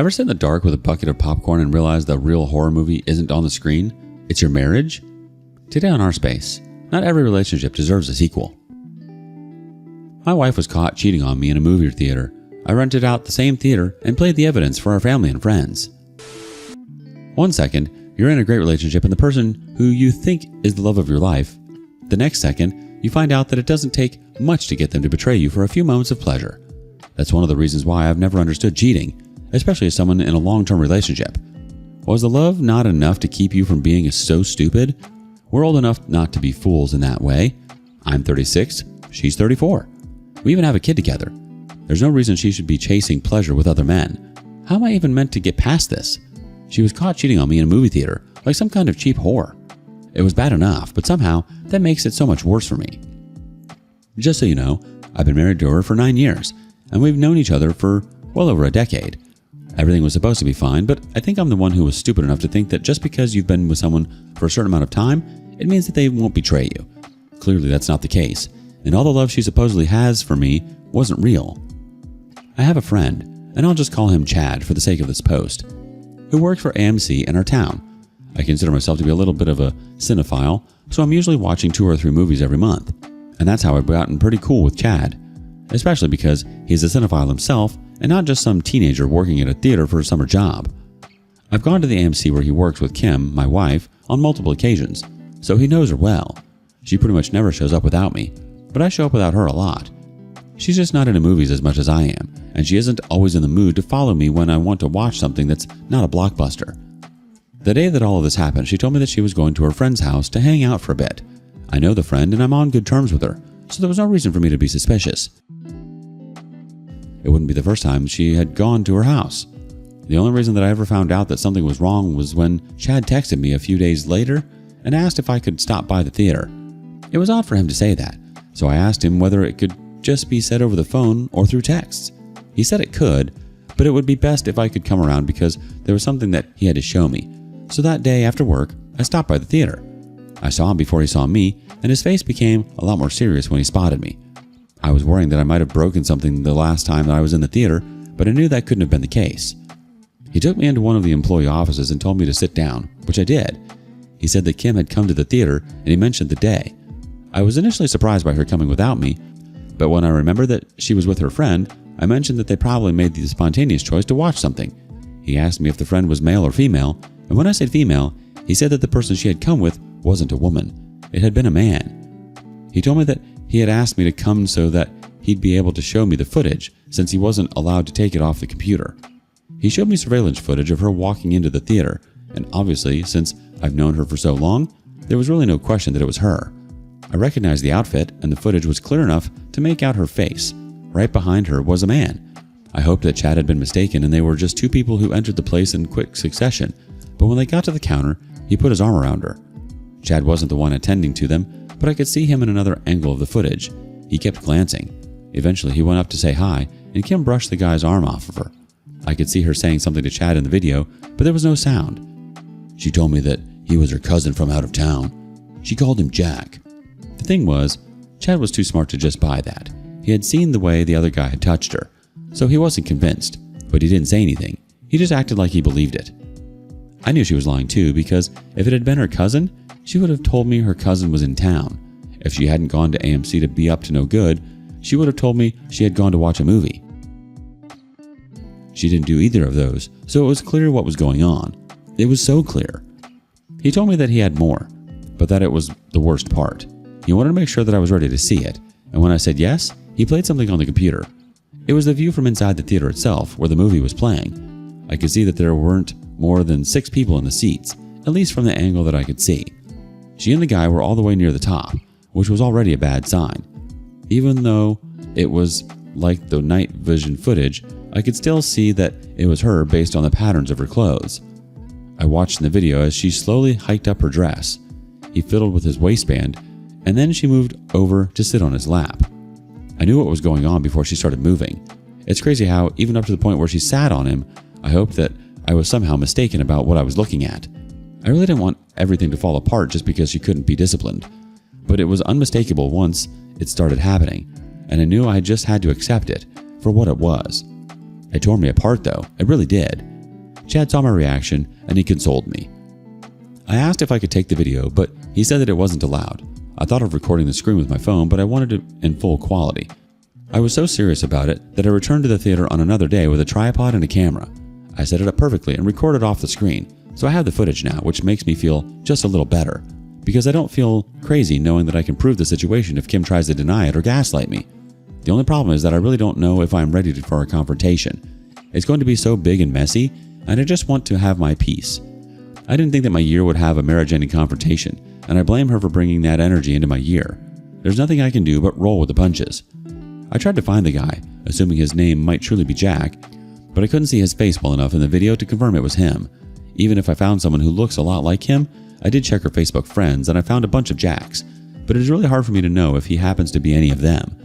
Ever sit in the dark with a bucket of popcorn and realize the real horror movie isn't on the screen? It's your marriage? Today on Our Space, not every relationship deserves a sequel. My wife was caught cheating on me in a movie theater. I rented out the same theater and played the evidence for our family and friends. 1 second, you're in a great relationship and the person who you think is the love of your life. The next second, you find out that it doesn't take much to get them to betray you for a few moments of pleasure. That's one of the reasons why I've never understood cheating, especially as someone in a long-term relationship. Was the love not enough to keep you from being so stupid? We're old enough not to be fools in that way. I'm 36, she's 34. We even have a kid together. There's no reason she should be chasing pleasure with other men. How am I even meant to get past this? She was caught cheating on me in a movie theater, like some kind of cheap whore. It was bad enough, but somehow that makes it so much worse for me. Just so you know, I've been married to her for 9 years, and we've known each other for well over a decade. Everything was supposed to be fine, but I think I'm the one who was stupid enough to think that just because you've been with someone for a certain amount of time, it means that they won't betray you. Clearly that's not the case, and all the love she supposedly has for me wasn't real. I have a friend, and I'll just call him Chad for the sake of this post, who works for AMC in our town. I consider myself to be a little bit of a cinephile, so I'm usually watching 2 or 3 movies every month, and that's how I've gotten pretty cool with Chad, especially because he's a cinephile himself and not just some teenager working at a theater for a summer job. I've gone to the AMC where he works with Kim, my wife, on multiple occasions, so he knows her well. She pretty much never shows up without me, but I show up without her a lot. She's just not into movies as much as I am, and she isn't always in the mood to follow me when I want to watch something that's not a blockbuster. The day that all of this happened, she told me that she was going to her friend's house to hang out for a bit. I know the friend and I'm on good terms with her, so there was no reason for me to be suspicious. It wouldn't be the first time she had gone to her house. The only reason that I ever found out that something was wrong was when Chad texted me a few days later and asked if I could stop by the theater. It was odd for him to say that, so I asked him whether it could just be said over the phone or through texts. He said it could, but it would be best if I could come around because there was something that he had to show me. So that day after work, I stopped by the theater. I saw him before he saw me, and his face became a lot more serious when he spotted me. I was worrying that I might have broken something the last time that I was in the theater, but I knew that couldn't have been the case. He took me into one of the employee offices and told me to sit down, which I did. He said that Kim had come to the theater and he mentioned the day. I was initially surprised by her coming without me, but when I remembered that she was with her friend, I mentioned that they probably made the spontaneous choice to watch something. He asked me if the friend was male or female, and when I said female, he said that the person she had come with wasn't a woman. It had been a man. He told me that he had asked me to come so that he'd be able to show me the footage since he wasn't allowed to take it off the computer. He showed me surveillance footage of her walking into the theater, and obviously, since I've known her for so long, there was really no question that it was her. I recognized the outfit, and the footage was clear enough to make out her face. Right behind her was a man. I hoped that Chad had been mistaken and they were just 2 people who entered the place in quick succession, but when they got to the counter, he put his arm around her. Chad wasn't the one attending to them, but I could see him in another angle of the footage. He kept glancing. Eventually, he went up to say hi, and Kim brushed the guy's arm off of her. I could see her saying something to Chad in the video, but there was no sound. She told me that he was her cousin from out of town. She called him Jack. The thing was, Chad was too smart to just buy that. He had seen the way the other guy had touched her, so he wasn't convinced, but he didn't say anything. He just acted like he believed it. I knew she was lying too, because if it had been her cousin, she would have told me her cousin was in town. If she hadn't gone to AMC to be up to no good, she would have told me she had gone to watch a movie. She didn't do either of those, so it was clear what was going on. It was so clear. He told me that he had more, but that it was the worst part. He wanted to make sure that I was ready to see it, and when I said yes, he played something on the computer. It was the view from inside the theater itself, where the movie was playing. I could see that there weren't more than 6 people in the seats, at least from the angle that I could see. She and the guy were all the way near the top, which was already a bad sign. Even though it was like the night vision footage, I could still see that it was her based on the patterns of her clothes. I watched in the video as she slowly hiked up her dress. He fiddled with his waistband, and then she moved over to sit on his lap. I knew what was going on before she started moving. It's crazy how, even up to the point where she sat on him, I hoped that I was somehow mistaken about what I was looking at. I really didn't want everything to fall apart just because she couldn't be disciplined. But it was unmistakable once it started happening, and I knew I just had to accept it for what it was. It tore me apart though, it really did. Chad saw my reaction and he consoled me. I asked if I could take the video, but he said that it wasn't allowed. I thought of recording the screen with my phone, but I wanted it in full quality. I was so serious about it that I returned to the theater on another day with a tripod and a camera. I set it up perfectly and recorded off the screen, so I have the footage now, which makes me feel just a little better, because I don't feel crazy knowing that I can prove the situation if Kim tries to deny it or gaslight me. The only problem is that I really don't know if I'm ready for a confrontation. It's going to be so big and messy, and I just want to have my peace. I didn't think that my year would have a marriage-ending confrontation, and I blame her for bringing that energy into my year. There's nothing I can do but roll with the punches. I tried to find the guy, assuming his name might truly be Jack, but I couldn't see his face well enough in the video to confirm it was him. Even if I found someone who looks a lot like him, I did check her Facebook friends and I found a bunch of Jacks, but it is really hard for me to know if he happens to be any of them.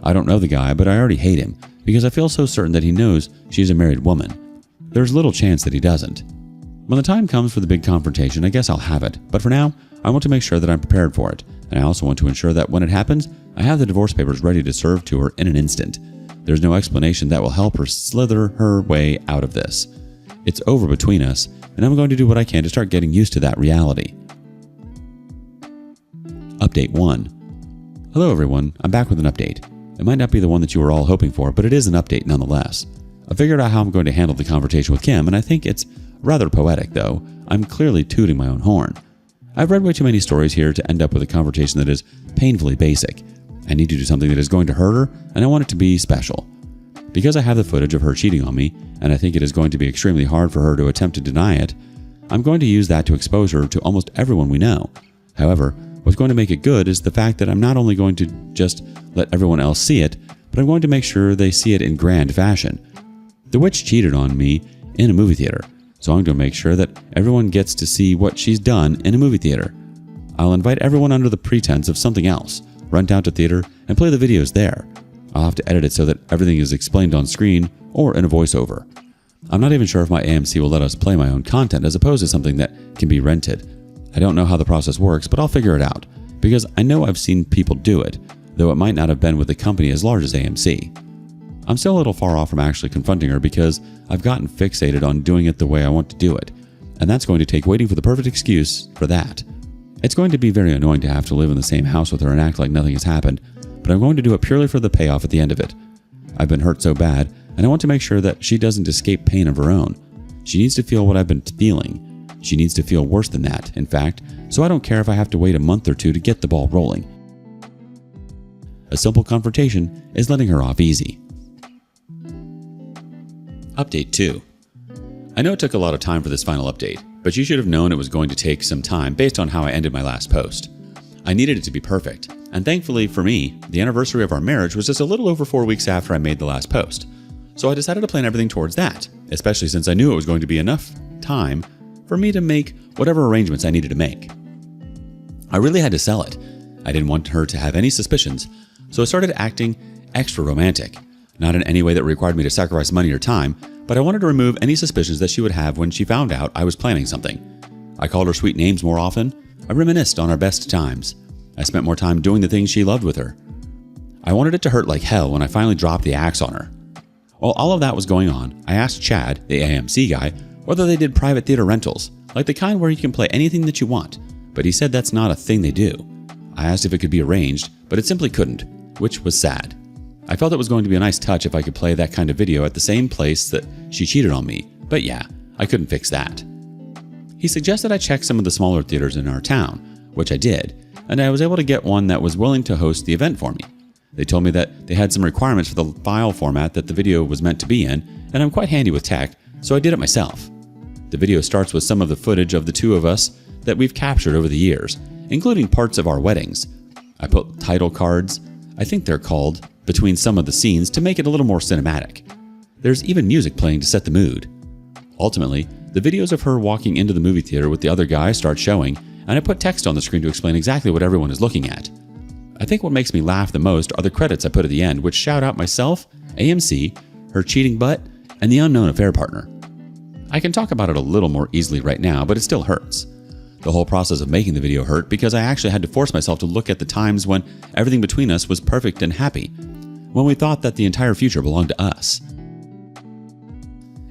I don't know the guy, but I already hate him because I feel so certain that he knows she's a married woman. There's little chance that he doesn't. When the time comes for the big confrontation, I guess I'll have it, but for now, I want to make sure that I'm prepared for it, and I also want to ensure that when it happens, I have the divorce papers ready to serve to her in an instant. There's no explanation that will help her slither her way out of this. It's over between us, and I'm going to do what I can to start getting used to that reality. Update 1. Hello everyone, I'm back with an update. It might not be the one that you were all hoping for, but it is an update nonetheless. I figured out how I'm going to handle the confrontation with Kim, and I think it's rather poetic, though I'm clearly tooting my own horn. I've read way too many stories here to end up with a confrontation that is painfully basic. I need to do something that is going to hurt her, and I want it to be special. Because I have the footage of her cheating on me, and I think it is going to be extremely hard for her to attempt to deny it, I'm going to use that to expose her to almost everyone we know. However, what's going to make it good is the fact that I'm not only going to just let everyone else see it, but I'm going to make sure they see it in grand fashion. The witch cheated on me in a movie theater, so I'm going to make sure that everyone gets to see what she's done in a movie theater. I'll invite everyone under the pretense of something else, run down to theater, and play the videos there. I'll have to edit it so that everything is explained on screen or in a voiceover. I'm not even sure if my AMC will let us play my own content as opposed to something that can be rented. I don't know how the process works, but I'll figure it out, because I know I've seen people do it, though it might not have been with a company as large as AMC. I'm still a little far off from actually confronting her because I've gotten fixated on doing it the way I want to do it, and that's going to take waiting for the perfect excuse for that. It's going to be very annoying to have to live in the same house with her and act like nothing has happened, but I'm going to do it purely for the payoff at the end of it. I've been hurt so bad, and I want to make sure that she doesn't escape pain of her own. She needs to feel what I've been feeling. She needs to feel worse than that, in fact, so I don't care if I have to wait a month or two to get the ball rolling. A simple confrontation is letting her off easy. Update 2. I know it took a lot of time for this final update, but you should have known it was going to take some time based on how I ended my last post. I needed it to be perfect, and thankfully for me, the anniversary of our marriage was just a little over 4 weeks after I made the last post. So I decided to plan everything towards that, especially since I knew it was going to be enough time for me to make whatever arrangements I needed to make. I really had to sell it. I didn't want her to have any suspicions, so I started acting extra romantic. Not in any way that required me to sacrifice money or time, but I wanted to remove any suspicions that she would have when she found out I was planning something. I called her sweet names more often. I reminisced on our best times. I spent more time doing the things she loved with her. I wanted it to hurt like hell when I finally dropped the axe on her. While all of that was going on, I asked Chad, the AMC guy, whether they did private theater rentals, like the kind where you can play anything that you want, but he said that's not a thing they do. I asked if it could be arranged, but it simply couldn't, which was sad. I felt it was going to be a nice touch if I could play that kind of video at the same place that she cheated on me, but yeah, I couldn't fix that. He suggested I check some of the smaller theaters in our town, which I did, and I was able to get one that was willing to host the event for me. They told me that they had some requirements for the file format that the video was meant to be in, and I'm quite handy with tech, so I did it myself. The video starts with some of the footage of the two of us that we've captured over the years, including parts of our weddings. I put title cards, I think they're called, between some of the scenes to make it a little more cinematic. There's even music playing to set the mood. Ultimately, the videos of her walking into the movie theater with the other guy start showing, and I put text on the screen to explain exactly what everyone is looking at. I think what makes me laugh the most are the credits I put at the end, which shout out myself, AMC, her cheating butt, and the unknown affair partner. I can talk about it a little more easily right now, but it still hurts. The whole process of making the video hurt because I actually had to force myself to look at the times when everything between us was perfect and happy. when we thought that the entire future belonged to us.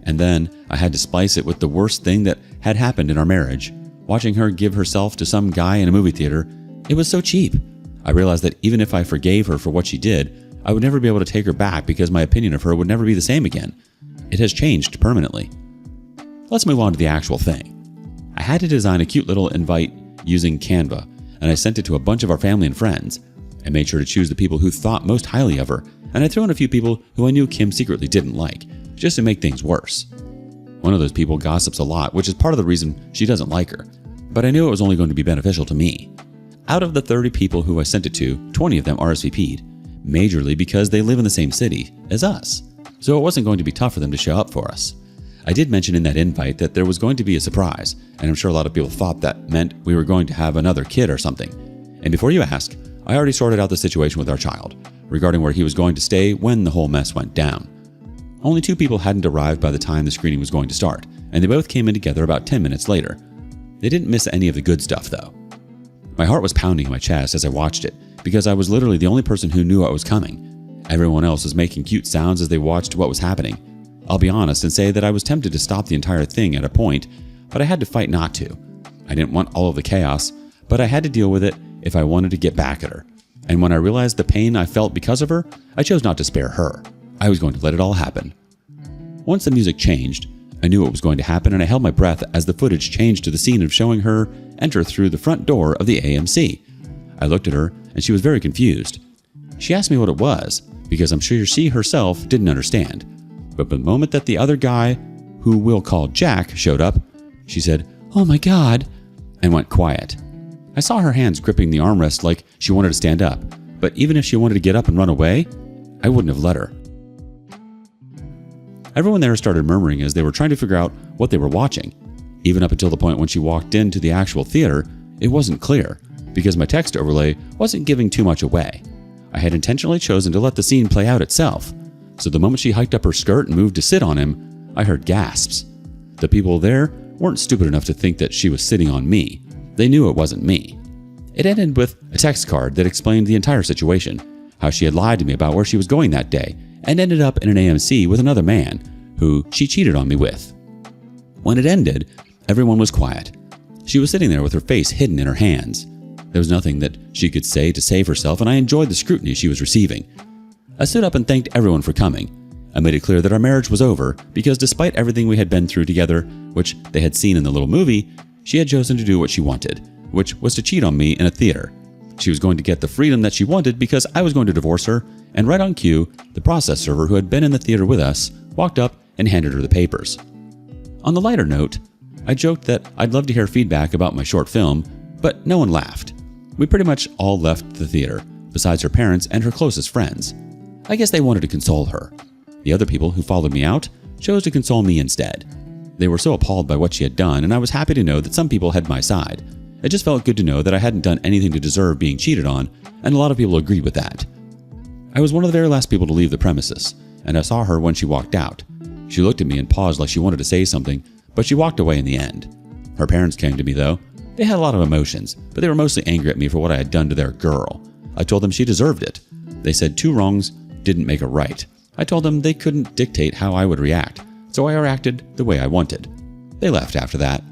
And then I had to splice it with the worst thing that had happened in our marriage. Watching her give herself to some guy in a movie theater, it was so cheap. I realized that even if I forgave her for what she did, I would never be able to take her back because my opinion of her would never be the same again. It has changed permanently. Let's move on to the actual thing. I had to design a cute little invite using Canva, and I sent it to a bunch of our family and friends. I made sure to choose the people who thought most highly of her, and I threw in a few people who I knew Kim secretly didn't like, just to make things worse. One of those people gossips a lot, which is part of the reason she doesn't like her, but I knew it was only going to be beneficial to me. Out of the 30 people who I sent it to, 20 of them RSVP'd, majorly because they live in the same city as us, so it wasn't going to be tough for them to show up for us. I did mention in that invite that there was going to be a surprise, and I'm sure a lot of people thought that meant we were going to have another kid or something. And before you ask, I already sorted out the situation with our child, regarding where he was going to stay when the whole mess went down. Only 2 people hadn't arrived by the time the screening was going to start, and they both came in together about 10 minutes later. They didn't miss any of the good stuff, though. My heart was pounding in my chest as I watched it, because I was literally the only person who knew what was coming. Everyone else was making cute sounds as they watched what was happening. I'll be honest and say that I was tempted to stop the entire thing at a point, but I had to fight not to. I didn't want all of the chaos, but I had to deal with it if I wanted to get back at her. And when I realized the pain I felt because of her, I chose not to spare her. I was going to let it all happen. Once the music changed, I knew what was going to happen, and I held my breath as the footage changed to the scene of showing her enter through the front door of the AMC. I looked at her, and she was very confused. She asked me what it was, because I'm sure she herself didn't understand. But the moment that the other guy, who we'll call Jack, showed up, she said, "Oh my God," and went quiet. I saw her hands gripping the armrest like she wanted to stand up, but even if she wanted to get up and run away, I wouldn't have let her. Everyone there started murmuring as they were trying to figure out what they were watching. Even up until the point when she walked into the actual theater, it wasn't clear, because my text overlay wasn't giving too much away. I had intentionally chosen to let the scene play out itself. So the moment she hiked up her skirt and moved to sit on him, I heard gasps. The people there weren't stupid enough to think that she was sitting on me. They knew it wasn't me. It ended with a text card that explained the entire situation, how she had lied to me about where she was going that day, and ended up in an AMC with another man, who she cheated on me with. When it ended, everyone was quiet. She was sitting there with her face hidden in her hands. There was nothing that she could say to save herself, and I enjoyed the scrutiny she was receiving. I stood up and thanked everyone for coming. I made it clear that our marriage was over because despite everything we had been through together, which they had seen in the little movie, she had chosen to do what she wanted, which was to cheat on me in a theater. She was going to get the freedom that she wanted because I was going to divorce her, and right on cue, the process server who had been in the theater with us walked up and handed her the papers. On the lighter note, I joked that I'd love to hear feedback about my short film, but no one laughed. We pretty much all left the theater, besides her parents and her closest friends. I guess they wanted to console her. The other people who followed me out chose to console me instead. They were so appalled by what she had done, and I was happy to know that some people had my side. It just felt good to know that I hadn't done anything to deserve being cheated on, and a lot of people agreed with that. I was one of the very last people to leave the premises, and I saw her when she walked out. She looked at me and paused like she wanted to say something, but she walked away in the end. Her parents came to me, though. They had a lot of emotions, but they were mostly angry at me for what I had done to their girl. I told them she deserved it. They said 2 wrongs didn't make a right. I told them they couldn't dictate how I would react, so I reacted the way I wanted. They left after that.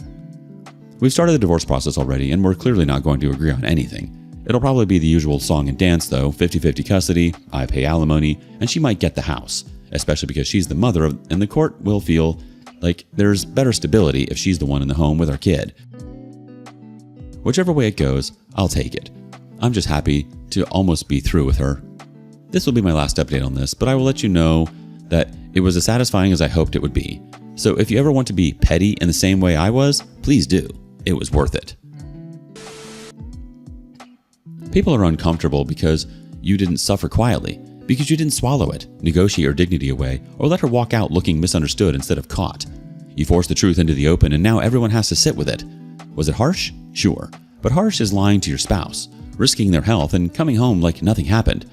We've started the divorce process already, and we're clearly not going to agree on anything. It'll probably be the usual song and dance, though, 50-50 custody, I pay alimony, and she might get the house, especially because she's the mother, and the court will feel like there's better stability if she's the one in the home with our kid. Whichever way it goes, I'll take it. I'm just happy to almost be through with her. This will be my last update on this, but I will let you know that it was as satisfying as I hoped it would be. So if you ever want to be petty in the same way I was, please do. It was worth it. People are uncomfortable because you didn't suffer quietly, because you didn't swallow it, negotiate your dignity away, or let her walk out looking misunderstood instead of caught. You forced the truth into the open, and now everyone has to sit with it. Was it harsh? Sure. But harsh is lying to your spouse, risking their health, and coming home like nothing happened.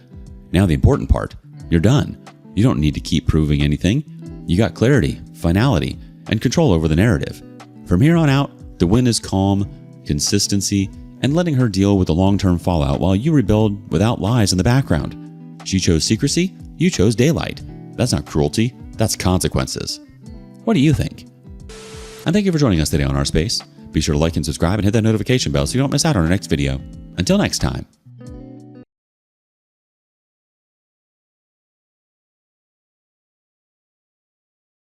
Now the important part, you're done. You don't need to keep proving anything. You got clarity, finality, and control over the narrative. From here on out, the win is calm, consistency, and letting her deal with the long-term fallout while you rebuild without lies in the background. She chose secrecy, You chose daylight. That's not cruelty, that's consequences. What do you think? And thank you for joining us today on Our Space. Be sure to like and subscribe and hit that notification bell so you don't miss out on our next video. Until next time.